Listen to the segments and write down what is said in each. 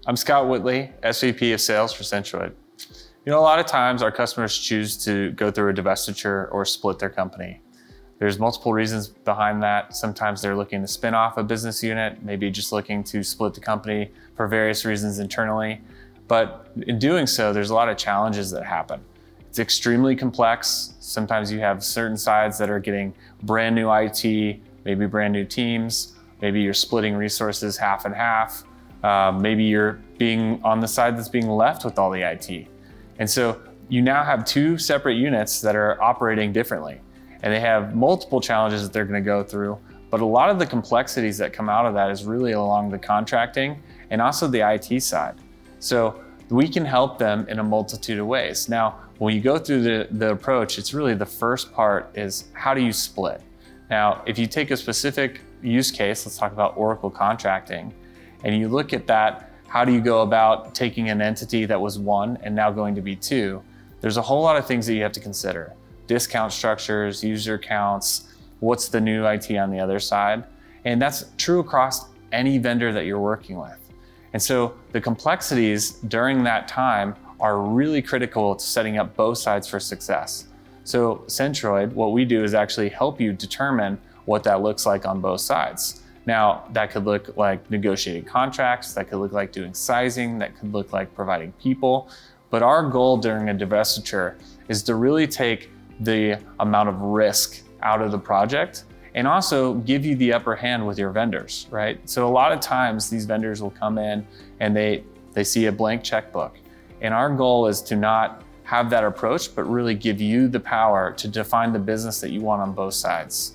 I'm Scott Whitley, SVP of Sales for Centroid. A lot of times our customers choose to go through a divestiture or split their company. There's multiple reasons behind that. Sometimes they're looking to spin off a business unit, maybe just looking to split the company for various reasons internally. But in doing so, there's a lot of challenges that happen. It's extremely complex. Sometimes you have certain sides that are getting brand new IT, maybe brand new teams. Maybe you're splitting resources half and half. Maybe you're being on the side that's being left with all the IT. And so you now have two separate units that are operating differently, and they have multiple challenges that they're going to go through. But a lot of the complexities that come out of that is really along the contracting and also the IT side. So we can help them in a multitude of ways. Now, when you go through the approach, it's really the first part is how do you split? Now, if you take a specific use case, let's talk about Oracle contracting, and you look at that, how do you go about taking an entity that was one and now going to be two? There's a whole lot of things that you have to consider. Discount structures, user counts, what's the new IT on the other side? And that's true across any vendor that you're working with. And so the complexities during that time are really critical to setting up both sides for success. So Centroid, what we do is actually help you determine what that looks like on both sides. Now, that could look like negotiating contracts, that could look like doing sizing, that could look like providing people. But our goal during a divestiture is to really take the amount of risk out of the project and also give you the upper hand with your vendors, right? So a lot of times these vendors will come in and they see a blank checkbook. And our goal is to not have that approach, but really give you the power to define the business that you want on both sides.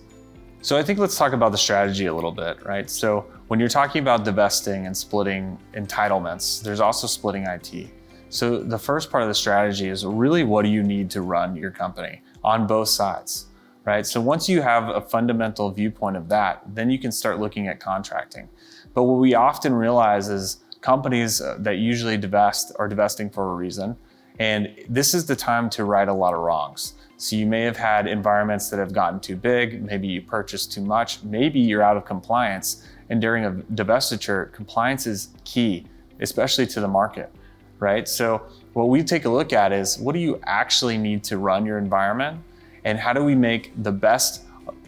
So I think let's talk about the strategy a little bit, right? So when you're talking about divesting and splitting entitlements, there's also splitting IT. So the first part of the strategy is really what do you need to run your company on both sides, right? So once you have a fundamental viewpoint of that, then you can start looking at contracting. But what we often realize is companies that usually divest are divesting for a reason. And this is the time to right a lot of wrongs. So you may have had environments that have gotten too big, maybe you purchased too much, maybe you're out of compliance. And during a divestiture, compliance is key, especially to the market, right? So what we take a look at is what do you actually need to run your environment? And how do we make the best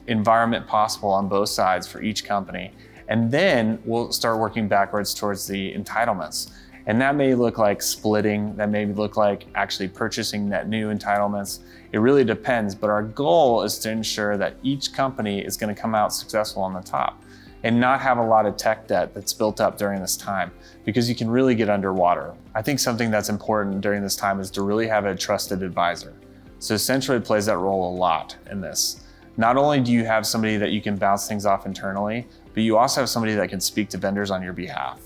environment possible on both sides for each company? And then we'll start working backwards towards the entitlements. And that may look like splitting, that may look like actually purchasing net new entitlements. It really depends, but our goal is to ensure that each company is going to come out successful on the top and not have a lot of tech debt that's built up during this time, because you can really get underwater. I think something that's important during this time is to really have a trusted advisor. So Centroid plays that role a lot in this. Not only do you have somebody that you can bounce things off internally, but you also have somebody that can speak to vendors on your behalf.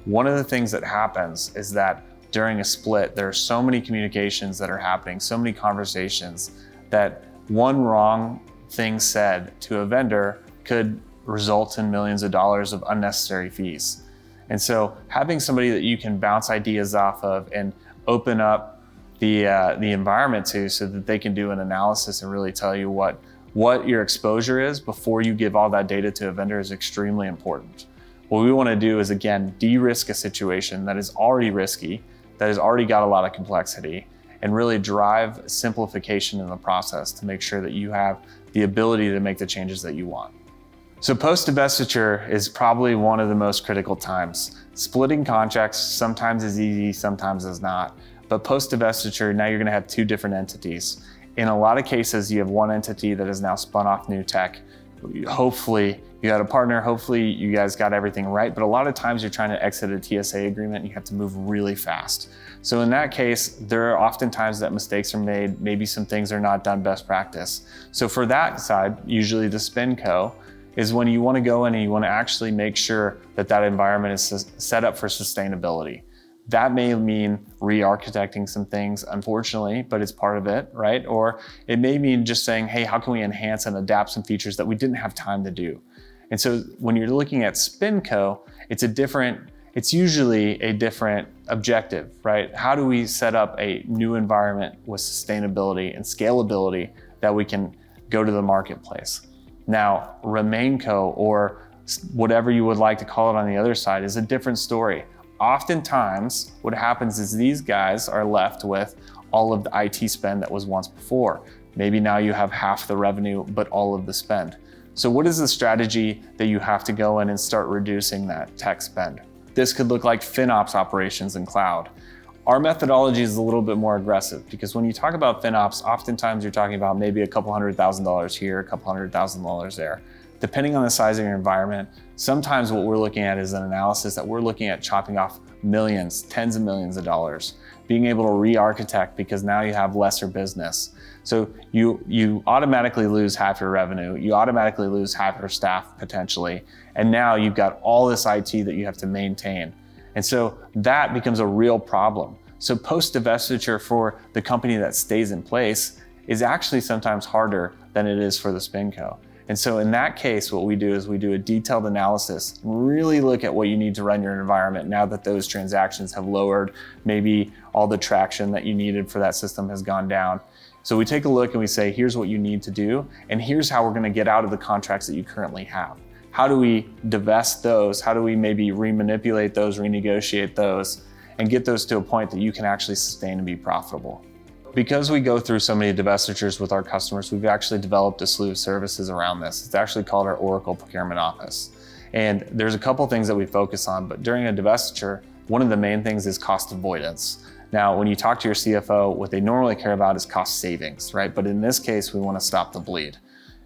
One of the things that happens is that during a split, there are so many communications that are happening, so many conversations, that one wrong thing said to a vendor could result in millions of dollars of unnecessary fees. And so having somebody that you can bounce ideas off of and open up the environment to so that they can do an analysis and really tell you what your exposure is before you give all that data to a vendor is extremely important. What we want to do is, again, de-risk a situation that is already risky, that has already got a lot of complexity, and really drive simplification in the process to make sure that you have the ability to make the changes that you want. So post-divestiture is probably one of the most critical times. Splitting contracts sometimes is easy, sometimes is not. But post-divestiture, now you're going to have two different entities. In a lot of cases, you have one entity that has now spun off new tech. Hopefully, you got a partner, hopefully you guys got everything right, but a lot of times you're trying to exit a TSA agreement and you have to move really fast. So in that case, there are often times that mistakes are made, maybe some things are not done best practice. So for that side, usually the SpinCo is when you want to go in and you want to actually make sure that that environment is set up for sustainability. That may mean re-architecting some things, unfortunately, but it's part of it, right? Or it may mean just saying, hey, how can we enhance and adapt some features that we didn't have time to do? And so when you're looking at SpinCo, it's usually a different objective, right? How do we set up a new environment with sustainability and scalability that we can go to the marketplace? Now, RemainCo, or whatever you would like to call it on the other side, is a different story. Oftentimes, what happens is these guys are left with all of the IT spend that was once before. Maybe now you have half the revenue, but all of the spend. So what is the strategy that you have to go in and start reducing that tech spend? This could look like FinOps operations in cloud. Our methodology is a little bit more aggressive because when you talk about FinOps, oftentimes you're talking about maybe a couple $100,000 here, a couple $100,000 there. Depending on the size of your environment, sometimes what we're looking at is an analysis that we're looking at chopping off millions, tens of millions of dollars, being able to re-architect because now you have lesser business. So you automatically lose half your revenue, you automatically lose half your staff potentially, and now you've got all this IT that you have to maintain. And so that becomes a real problem. So post-divestiture for the company that stays in place is actually sometimes harder than it is for the SpinCo. And so in that case, what we do is we do a detailed analysis, really look at what you need to run your environment now that those transactions have lowered, maybe all the traction that you needed for that system has gone down. So we take a look and we say, here's what you need to do, and here's how we're going to get out of the contracts that you currently have. How do we divest those? How do we maybe remanipulate those, renegotiate those, and get those to a point that you can actually sustain and be profitable? Because we go through so many divestitures with our customers, we've actually developed a slew of services around this. It's actually called our Oracle Procurement Office. And there's a couple things that we focus on, but during a divestiture, one of the main things is cost avoidance. Now, when you talk to your CFO, what they normally care about is cost savings, right? But in this case, we want to stop the bleed.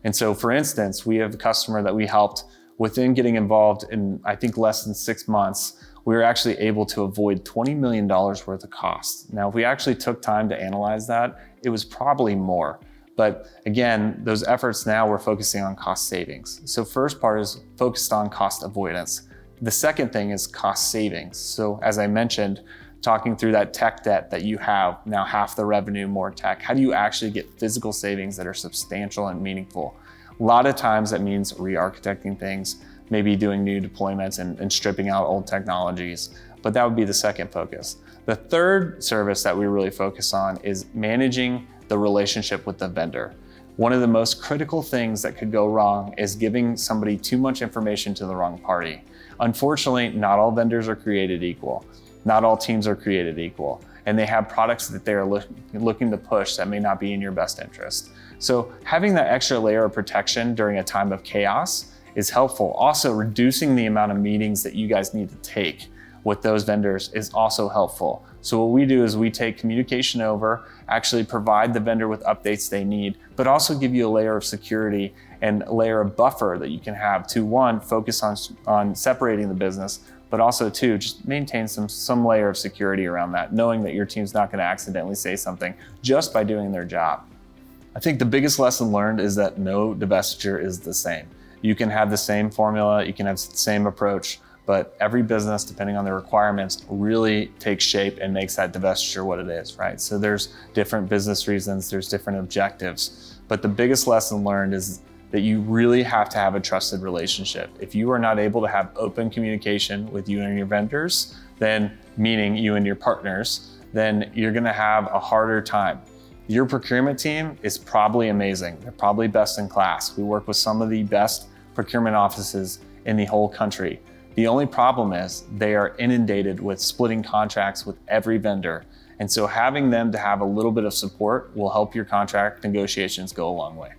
And so for instance, we have a customer that we helped within getting involved in, I think, less than 6 months, we were actually able to avoid $20 million worth of costs. Now, if we actually took time to analyze that, it was probably more. But again, those efforts now we're focusing on cost savings. So first part is focused on cost avoidance. The second thing is cost savings. So as I mentioned, talking through that tech debt that you have, now half the revenue, more tech, how do you actually get physical savings that are substantial and meaningful? A lot of times that means re-architecting things, maybe doing new deployments and stripping out old technologies, but that would be the second focus. The third service that we really focus on is managing the relationship with the vendor. One of the most critical things that could go wrong is giving somebody too much information to the wrong party. Unfortunately, not all vendors are created equal. Not all teams are created equal, and they have products that they are looking to push that may not be in your best interest. So having that extra layer of protection during a time of chaos is helpful. Also, reducing the amount of meetings that you guys need to take with those vendors is also helpful. So what we do is we take communication over, actually provide the vendor with updates they need, but also give you a layer of security and a layer of buffer that you can have to, one, focus on separating the business, but also two, just maintain some layer of security around that, knowing that your team's not going to accidentally say something just by doing their job. I think the biggest lesson learned is that no divestiture is the same. You can have the same formula, you can have the same approach, but every business, depending on their requirements, really takes shape and makes that divestiture what it is, right? So there's different business reasons, there's different objectives, but the biggest lesson learned is that you really have to have a trusted relationship. If you are not able to have open communication with you and your vendors, then meaning you and your partners, then you're gonna have a harder time. Your procurement team is probably amazing. They're probably best in class. We work with some of the best procurement offices in the whole country. The only problem is they are inundated with splitting contracts with every vendor. And so having them to have a little bit of support will help your contract negotiations go a long way.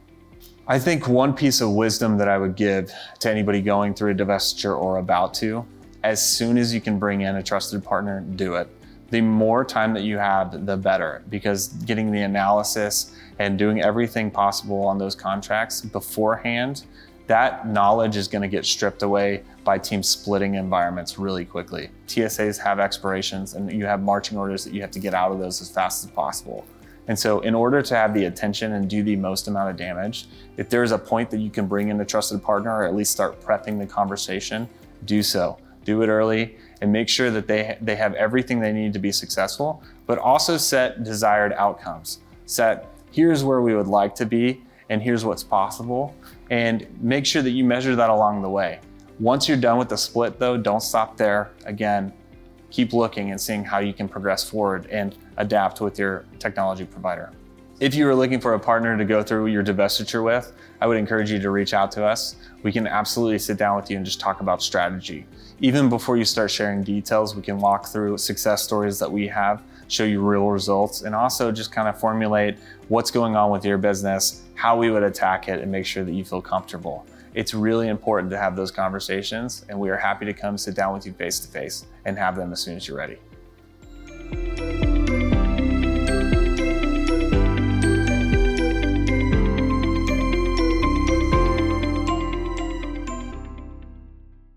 I think one piece of wisdom that I would give to anybody going through a divestiture or about to, as soon as you can bring in a trusted partner, do it. The more time that you have, the better, because getting the analysis and doing everything possible on those contracts beforehand, that knowledge is going to get stripped away by teams splitting environments really quickly. TSAs have expirations and you have marching orders that you have to get out of those as fast as possible. And so in order to have the attention and do the most amount of damage, if there's a point that you can bring in a trusted partner or at least start prepping the conversation, do so. Do it early and make sure that they have everything they need to be successful, but also set desired outcomes. Set, here's where we would like to be and here's what's possible, and make sure that you measure that along the way. Once you're done with the split though, don't stop there. Again, keep looking and seeing how you can progress forward and adapt with your technology provider. If you are looking for a partner to go through your divestiture with, I would encourage you to reach out to us. We can absolutely sit down with you and just talk about strategy. Even before you start sharing details, we can walk through success stories that we have, show you real results, and also just kind of formulate what's going on with your business, how we would attack it, and make sure that you feel comfortable. It's really important to have those conversations, and we are happy to come sit down with you face to face and have them as soon as you're ready.